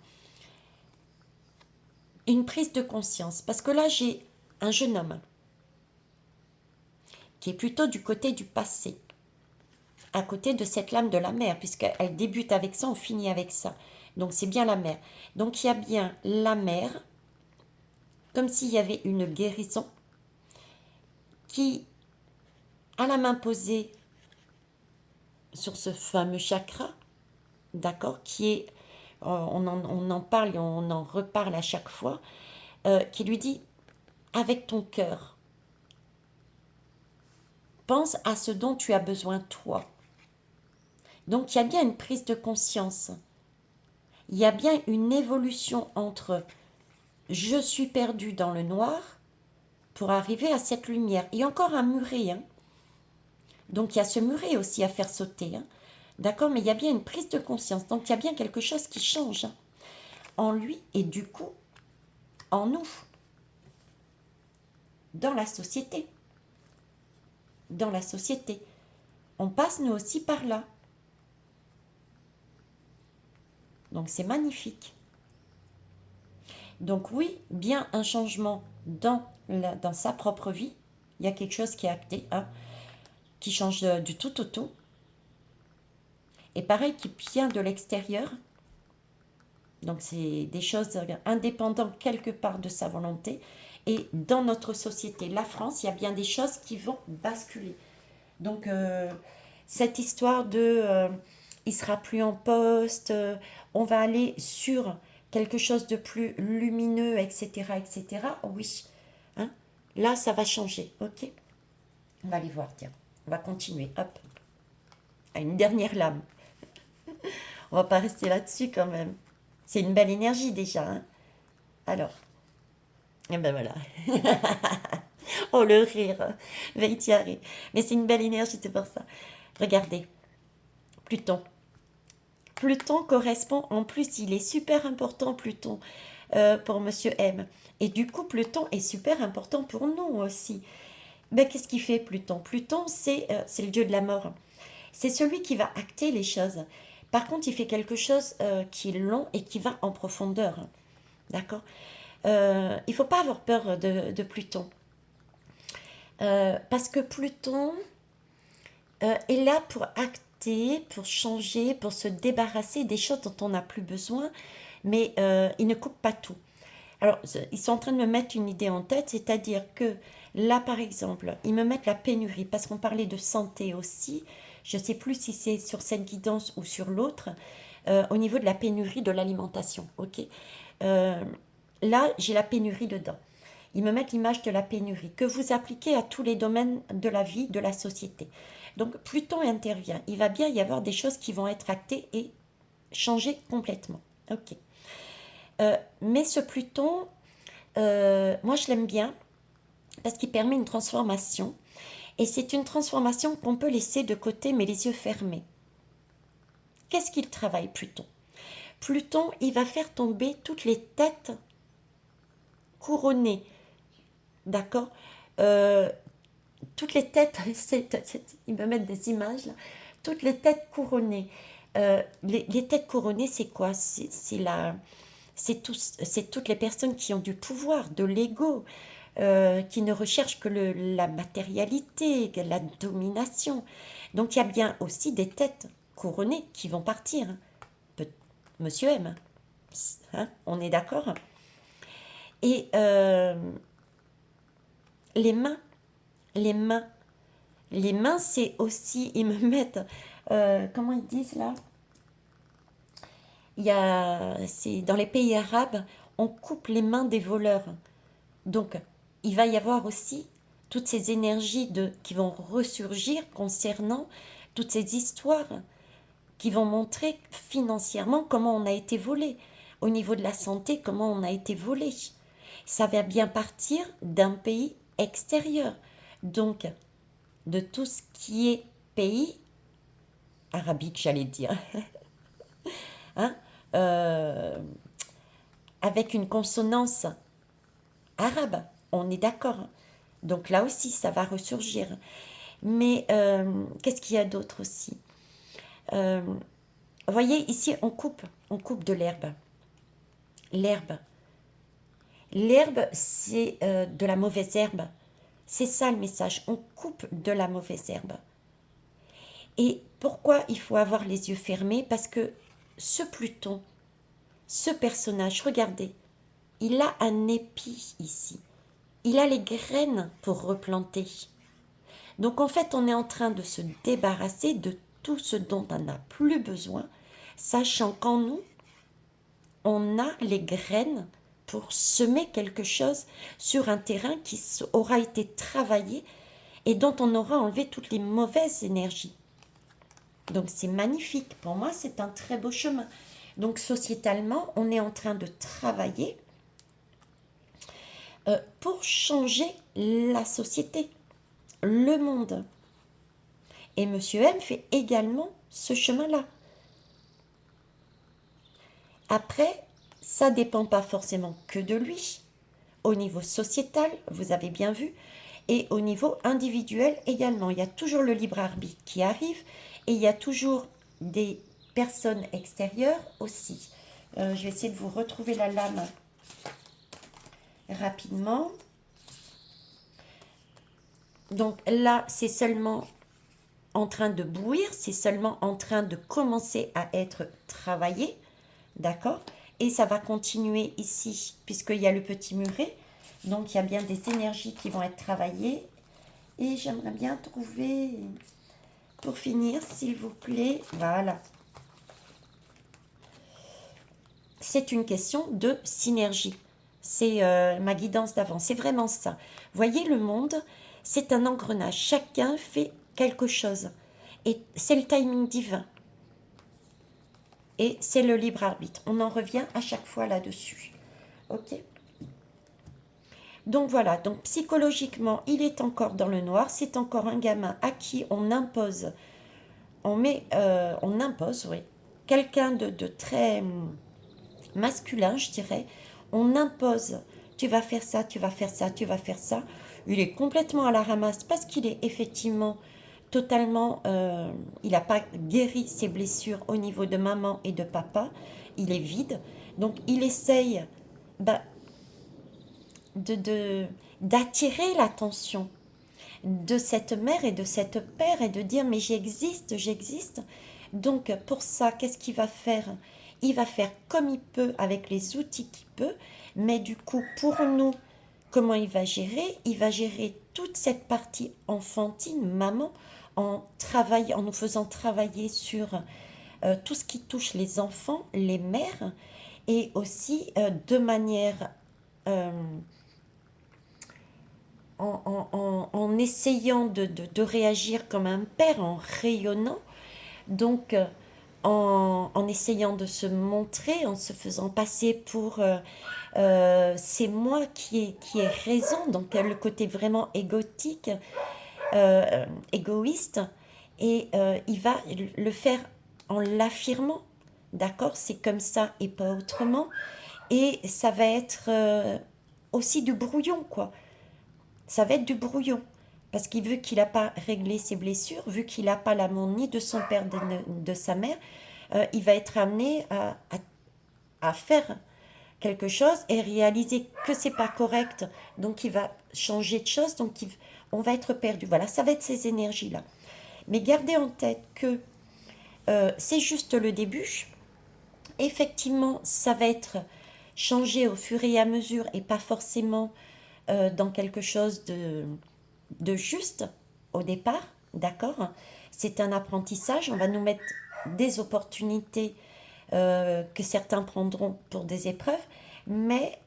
une prise de conscience. Parce que là, j'ai un jeune homme qui est plutôt du côté du passé, à côté de cette lame de la mer, puisqu'elle débute avec ça, on finit avec ça. Donc, c'est bien la mer. Donc, il y a bien la mer, comme s'il y avait une guérison qui a la main posée sur ce fameux chakra, d'accord, qui est, on en parle et on en reparle à chaque fois, qui lui dit, avec ton cœur, pense à ce dont tu as besoin toi. Donc il y a bien une prise de conscience, il y a bien une évolution entre je suis perdu dans le noir pour arriver à cette lumière. Il y a encore un muret, hein. Donc il y a ce muret aussi à faire sauter, hein. D'accord, mais il y a bien une prise de conscience, donc il y a bien quelque chose qui change, hein, en lui et du coup en nous, dans la société. Dans la société. On passe nous aussi par là. Donc c'est magnifique. Donc oui, bien un changement dans sa propre vie. Il y a quelque chose qui est acté, hein, qui change du tout au tout. Et pareil, qui vient de l'extérieur. Donc c'est des choses indépendantes quelque part de sa volonté. Et dans notre société, la France, il y a bien des choses qui vont basculer. Donc cette histoire de il sera plus en poste, on va aller sur quelque chose de plus lumineux, etc., etc. Oui, hein? Là, ça va changer, ok? On va aller voir, tiens. On va continuer, hop. À une dernière lame. On va pas rester là-dessus quand même. C'est une belle énergie déjà, hein? Alors, et ben voilà. Oh, le rire. Veitiare. Mais c'est une belle énergie, c'est pour ça. Regardez. Pluton. Pluton correspond, en plus, il est super important, Pluton, pour Monsieur M. Et du coup, Pluton est super important pour nous aussi. Ben, qu'est-ce qu'il fait, Pluton? Pluton, c'est le dieu de la mort. C'est celui qui va acter les choses. Par contre, il fait quelque chose qui est long et qui va en profondeur. D'accord. Il ne faut pas avoir peur de Pluton. Parce que Pluton est là pour acter, pour changer, pour se débarrasser des choses dont on n'a plus besoin, mais il ne coupe pas tout. Alors, ils sont en train de me mettre une idée en tête, c'est-à-dire que là, par exemple, ils me mettent la pénurie, parce qu'on parlait de santé aussi, je ne sais plus si c'est sur cette guidance ou sur l'autre, au niveau de la pénurie de l'alimentation, ok. Euh, Là, j'ai la pénurie dedans. Ils me mettent l'image de la pénurie que vous appliquez à tous les domaines de la vie, de la société. Donc Pluton intervient. Il va bien y avoir des choses qui vont être actées et changer complètement. Ok. Mais ce Pluton, moi je l'aime bien parce qu'il permet une transformation. Et c'est une transformation qu'on peut laisser de côté, mais les yeux fermés. Qu'est-ce qu'il travaille, Pluton? Pluton, il va faire tomber toutes les têtes couronnées, d'accord? Euh, Toutes les têtes, ils me mettent des images là, toutes les têtes couronnées. Les têtes couronnées, c'est quoi? C'est toutes les personnes qui ont du pouvoir, de l'ego, qui ne recherchent que la matérialité, que la domination. Donc il y a bien aussi des têtes couronnées qui vont partir, hein. Monsieur M, hein, on est d'accord? Et les mains, les mains, les mains, c'est aussi, ils me mettent, comment ils disent là? C'est dans les pays arabes, on coupe les mains des voleurs. Donc, il va y avoir aussi toutes ces énergies qui vont ressurgir concernant toutes ces histoires qui vont montrer financièrement comment on a été volé, au niveau de la santé, comment on a été volé. Ça va bien partir d'un pays extérieur. Donc, de tout ce qui est pays arabique, j'allais dire, hein, euh, avec une consonance arabe, on est d'accord. Donc là aussi, ça va ressurgir. Mais qu'est-ce qu'il y a d'autre aussi? Vous voyez, ici, on coupe de l'herbe. L'herbe. L'herbe, c'est de la mauvaise herbe. C'est ça le message. On coupe de la mauvaise herbe. Et pourquoi il faut avoir les yeux fermés? Parce que ce Pluton, ce personnage, regardez, il a un épi ici. Il a les graines pour replanter. Donc en fait, on est en train de se débarrasser de tout ce dont on n'a plus besoin, sachant qu'en nous, on a les graines pour semer quelque chose sur un terrain qui aura été travaillé et dont on aura enlevé toutes les mauvaises énergies. Donc c'est magnifique. Pour moi, c'est un très beau chemin. Donc sociétalement, on est en train de travailler pour changer la société, le monde. Et Monsieur M fait également ce chemin-là. Après, ça ne dépend pas forcément que de lui. Au niveau sociétal, vous avez bien vu, et au niveau individuel également. Il y a toujours le libre arbitre qui arrive, et il y a toujours des personnes extérieures aussi. Je vais essayer de vous retrouver la lame rapidement. Donc là, c'est seulement en train de bouillir, c'est seulement en train de commencer à être travaillé, d'accord? Et ça va continuer ici, puisqu'il y a le petit muret. Donc, il y a bien des énergies qui vont être travaillées. Et j'aimerais bien trouver, pour finir, s'il vous plaît, voilà. C'est une question de synergie. C'est ma guidance d'avant. C'est vraiment ça. Voyez, le monde, c'est un engrenage. Chacun fait quelque chose. Et c'est le timing divin. Et c'est le libre arbitre. On en revient à chaque fois là-dessus. Ok? Donc voilà, donc psychologiquement, il est encore dans le noir. C'est encore un gamin à qui on impose, on impose, oui, quelqu'un de très masculin, je dirais. On impose, tu vas faire ça, tu vas faire ça, tu vas faire ça. Il est complètement à la ramasse parce qu'il est effectivement totalement, il n'a pas guéri ses blessures au niveau de maman et de papa. Il est vide. Donc il essaye bah, d'attirer l'attention de cette mère et de cette père et de dire mais j'existe, j'existe. Donc pour ça, qu'est-ce qu'il va faire? Il va faire comme il peut avec les outils qu'il peut, mais du coup pour nous, comment il va gérer? Il va gérer toute cette partie enfantine, maman, en nous faisant travailler sur tout ce qui touche les enfants, les mères, et aussi de manière en essayant de réagir comme un père, en rayonnant, donc en essayant de se montrer, en se faisant passer pour c'est moi qui ai raison, donc le côté vraiment égotique, égoïste, et il va le faire en l'affirmant, d'accord? C'est comme ça et pas autrement, et ça va être aussi du brouillon, quoi. Ça va être du brouillon. Parce qu'il veut qu'il n'a pas réglé ses blessures, vu qu'il n'a pas l'amour ni de son père, de sa mère, il va être amené à faire quelque chose et réaliser que c'est pas correct. Donc il va changer de choses, donc on va être perdu. Voilà, ça va être ces énergies-là. Mais gardez en tête que c'est juste le début. Effectivement, ça va être changé au fur et à mesure et pas forcément dans quelque chose de juste au départ, d'accord? C'est un apprentissage, on va nous mettre des opportunités que certains prendront pour des épreuves, mais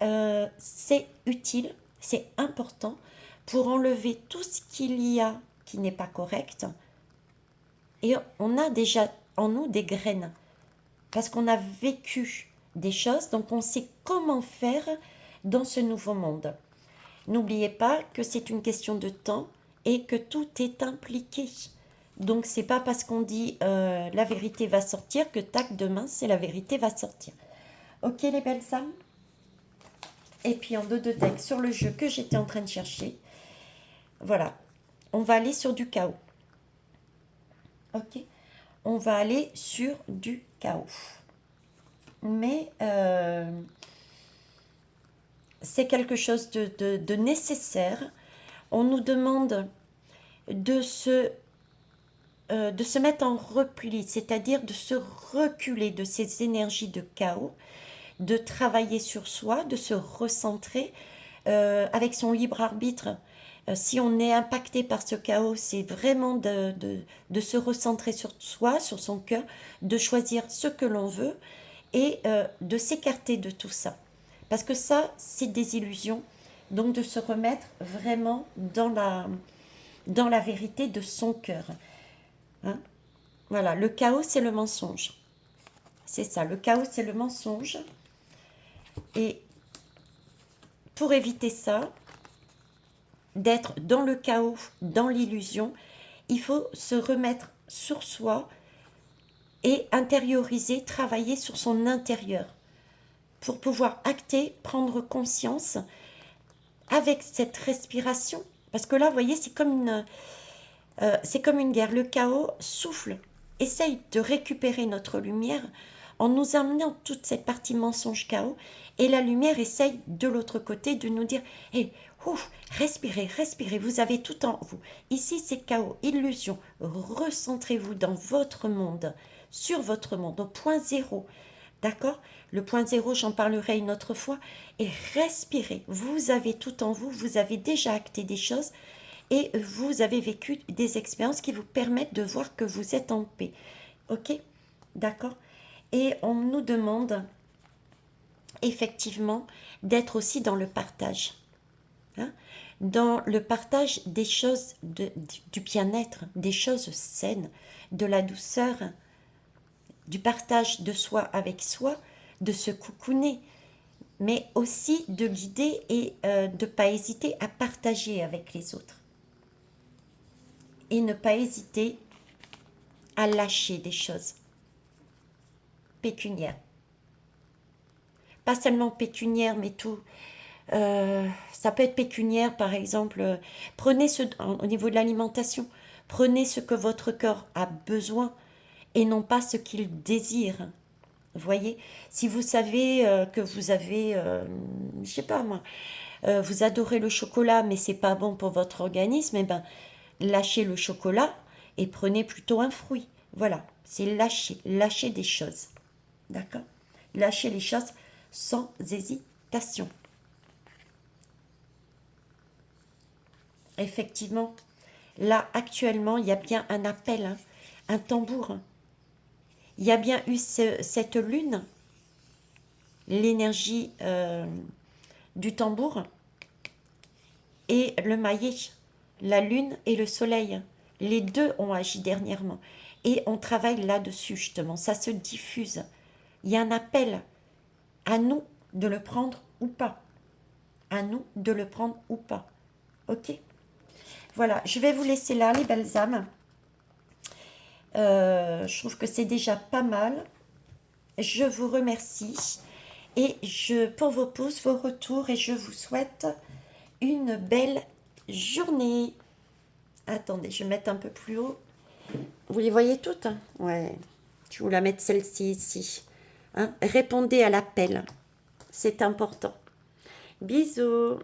c'est utile, c'est important pour enlever tout ce qu'il y a qui n'est pas correct. Et on a déjà en nous des graines, parce qu'on a vécu des choses, donc on sait comment faire dans ce nouveau monde. N'oubliez pas que c'est une question de temps et que tout est impliqué. Donc c'est pas parce qu'on dit la vérité va sortir que tac demain c'est la vérité va sortir. Ok les belles âmes. Et puis en dos de deck sur le jeu que j'étais en train de chercher. Voilà. On va aller sur du chaos. Ok. On va aller sur du chaos. Mais c'est quelque chose de nécessaire. On nous demande de se mettre en repli, c'est-à-dire de se reculer de ces énergies de chaos, de travailler sur soi, de se recentrer avec son libre arbitre. Si on est impacté par ce chaos, c'est vraiment de se recentrer sur soi, sur son cœur, de choisir ce que l'on veut et de s'écarter de tout ça. Parce que ça, c'est des illusions. Donc de se remettre vraiment dans la vérité de son cœur. Hein. Voilà, le chaos, c'est le mensonge. C'est ça, le chaos, c'est le mensonge. Et pour éviter ça, d'être dans le chaos, dans l'illusion, il faut se remettre sur soi et intérioriser, travailler sur son intérieur pour pouvoir acter, prendre conscience avec cette respiration. Parce que là, vous voyez, c'est comme une guerre. Le chaos souffle, essaye de récupérer notre lumière en nous amenant toute cette partie mensonge chaos. Et la lumière essaye de l'autre côté de nous dire hey, ouf, respirez, respirez, vous avez tout en vous. Ici, c'est chaos, illusion. Recentrez-vous dans votre monde, sur votre monde, au point zéro. D'accord? Le point zéro, j'en parlerai une autre fois. Et respirez. Vous avez tout en vous, vous avez déjà acté des choses et vous avez vécu des expériences qui vous permettent de voir que vous êtes en paix. Ok? D'accord? Et on nous demande effectivement d'être aussi dans le partage. Hein? Dans le partage des choses, du bien-être, des choses saines, de la douceur, du partage de soi avec soi, de se coucouner, mais aussi de guider et de ne pas hésiter à partager avec les autres. Et ne pas hésiter à lâcher des choses pécuniaires. Pas seulement pécuniaires, mais tout. Ça peut être pécuniaire, par exemple. Prenez au niveau de l'alimentation, prenez ce que votre corps a besoin et non pas ce qu'il désire. Vous voyez, si vous savez que vous avez, je sais pas moi, vous adorez le chocolat, mais c'est pas bon pour votre organisme, eh ben, lâchez le chocolat et prenez plutôt un fruit. Voilà, c'est lâcher des choses. D'accord? Lâcher les choses sans hésitation. Effectivement, là, actuellement, il y a bien un appel, hein, un tambour. Il y a bien eu cette lune, l'énergie du tambour, et le maillet, la lune et le soleil. Les deux ont agi dernièrement. Et on travaille là-dessus, justement. Ça se diffuse. Il y a un appel à nous de le prendre ou pas. À nous de le prendre ou pas. Ok? Voilà, je vais vous laisser là, les belles âmes. Je trouve que c'est déjà pas mal. Je vous remercie. Et pour vos pouces, vos retours, et je vous souhaite une belle journée. Attendez, je vais mettre un peu plus haut. Vous les voyez toutes, hein? Ouais. Je vais vous la mettre celle-ci ici. Hein? Répondez à l'appel. C'est important. Bisous.